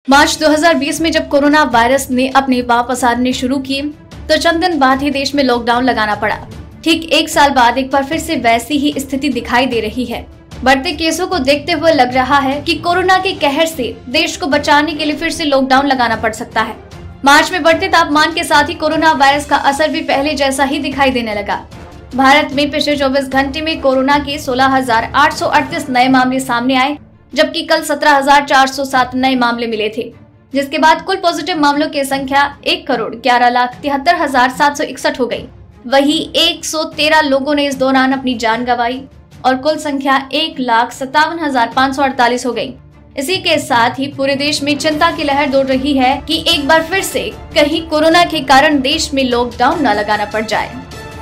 मार्च 2020 में जब corona virus ने अपने पांव पसारने शुरू किए तो चंद दिन बाद ही देश में लॉकडाउन लगाना पड़ा। ठीक एक साल बाद एक बार फिर से वैसी ही स्थिति दिखाई दे रही है। बढ़ते केसों को देखते हुए लग रहा है कि कोरोना के कहर से देश को बचाने के लिए फिर से लॉकडाउन लगाना पड़ सकता है। मार्च में बढ़ते तापमान के साथ ही कोरोना वायरस का असर भी पहले जैसा ही दिखाई देने लगा। भारत में पिछले 24 घंटे में कोरोना के 16,838 नए मामले सामने आए, जबकि कल 17,407 नए मामले मिले थे, जिसके बाद कुल पॉजिटिव मामलों की संख्या 1,11,73,761 हो गई। वहीं 113 लोगों ने इस दौरान अपनी जान गंवाई और कुल संख्या 1,57,548 हो गई। इसी के साथ ही पूरे देश में चिंता की लहर दौड़ रही है कि एक बार फिर से कहीं कोरोना के कारण देश में लॉकडाउन न लगाना पड़ जाए।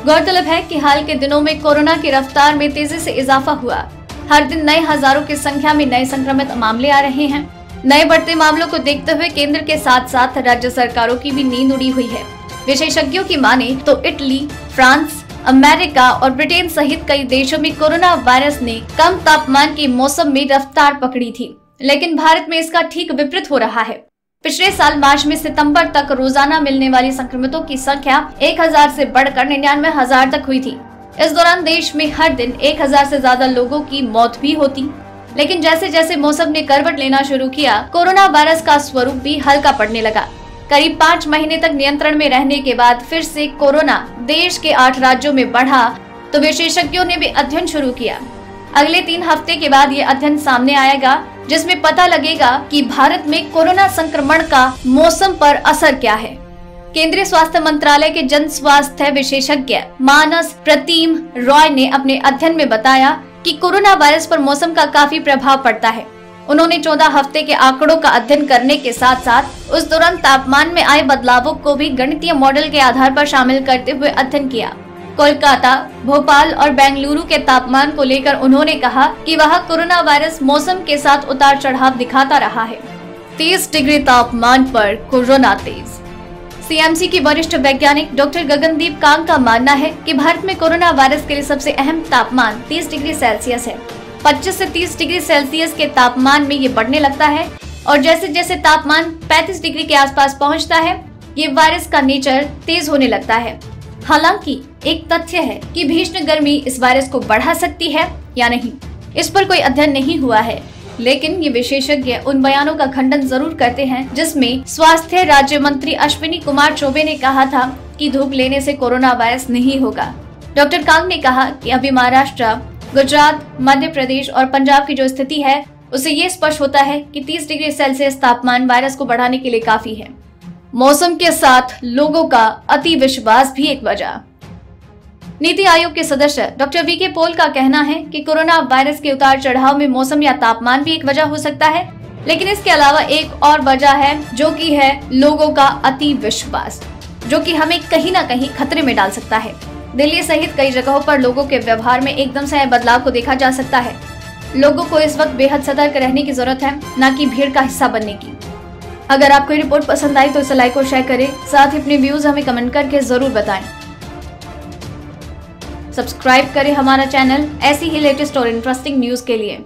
गौरतलब है कि हाल के दिनों में कोरोना की रफ्तार में तेजी से इजाफा हुआ। हर दिन नए हजारों की संख्या में नए संक्रमित मामले आ रहे हैं। नए बढ़ते मामलों को देखते हुए केंद्र के साथ साथ राज्य सरकारों की भी नींद उड़ी हुई है। विशेषज्ञों की माने तो इटली, फ्रांस, अमेरिका और ब्रिटेन सहित कई देशों में कोरोना वायरस ने कम तापमान के मौसम में रफ्तार पकड़ी थी, लेकिन भारत में इसका ठीक विपरीत हो रहा है। पिछले साल मार्च में सितंबर तक रोजाना मिलने वाली संक्रमितों की संख्या 1000 से बढ़कर 99,000 तक हुई थी। इस दौरान देश में हर दिन 1000 से ज्यादा लोगों की मौत भी होती। लेकिन जैसे जैसे मौसम ने करवट लेना शुरू किया, कोरोना वायरस का स्वरूप भी हल्का पड़ने लगा। करीब 5 महीने तक नियंत्रण में रहने के बाद फिर से कोरोना देश के 8 राज्यों में बढ़ा तो विशेषज्ञों ने भी अध्ययन शुरू किया। अगले 3 हफ्ते के बाद ये अध्ययन सामने आएगा, जिसमें पता लगेगा कि भारत में कोरोना संक्रमण का मौसम पर असर क्या है। केंद्रीय स्वास्थ्य मंत्रालय के जन स्वास्थ्य विशेषज्ञ मानस प्रतिम रॉय ने अपने अध्ययन में बताया कि कोरोना वायरस पर मौसम का काफी प्रभाव पड़ता है। उन्होंने 14 हफ्ते के आंकड़ों का अध्ययन करने के साथ साथ उस दौरान तापमान में आए बदलावों को भी गणितीय मॉडल के आधार पर शामिल करते हुए अध्ययन किया। कोलकाता, भोपाल और बेंगलुरु के तापमान को लेकर उन्होंने कहा कि वहां कोरोना वायरस मौसम के साथ उतार चढ़ाव दिखाता रहा है। 30 डिग्री तापमान पर कोरोना तेज। सीएमसी की वरिष्ठ वैज्ञानिक डॉक्टर गगनदीप कांग का मानना है कि भारत में कोरोना वायरस के लिए सबसे अहम तापमान 30 डिग्री सेल्सियस है। 25 से 30 डिग्री सेल्सियस के तापमान में ये बढ़ने लगता है और जैसे जैसे तापमान 35 डिग्री के आसपास पहुंचता है, ये वायरस का नेचर तेज होने लगता है। हालांकि एक तथ्य है कि भीषण गर्मी इस वायरस को बढ़ा सकती है या नहीं, इस पर कोई अध्ययन नहीं हुआ है। लेकिन ये विशेषज्ञ उन बयानों का खंडन जरूर करते हैं जिसमें स्वास्थ्य राज्य मंत्री अश्विनी कुमार चौबे ने कहा था कि धूप लेने से कोरोना वायरस नहीं होगा। डॉक्टर कांग ने कहा कि अभी महाराष्ट्र, गुजरात, मध्य प्रदेश और पंजाब की जो स्थिति है, उससे ये स्पष्ट होता है कि 30 डिग्री सेल्सियस तापमान वायरस को बढ़ाने के लिए काफी है। मौसम के साथ लोगों का अति विश्वास भी एक वजह। नीति आयोग के सदस्य डॉक्टर वीके पॉल का कहना है कि कोरोना वायरस के उतार चढ़ाव में मौसम या तापमान भी एक वजह हो सकता है, लेकिन इसके अलावा एक और वजह है जो कि है लोगों का अति विश्वास, जो कि हमें कहीं ना कहीं खतरे में डाल सकता है। दिल्ली सहित कई जगहों पर लोगों के व्यवहार में एकदम से बदलाव को देखा जा सकता है। लोगों को इस वक्त बेहद सतर्क रहने की जरूरत है, न कि भीड़ का हिस्सा बनने की। अगर आपको ये रिपोर्ट पसंद आई तो इसे लाइक और शेयर करें, साथ ही अपने व्यूज हमें कमेंट करके जरूर बताएं। सब्सक्राइब करें हमारा चैनल ऐसी ही लेटेस्ट और इंटरेस्टिंग न्यूज के लिए।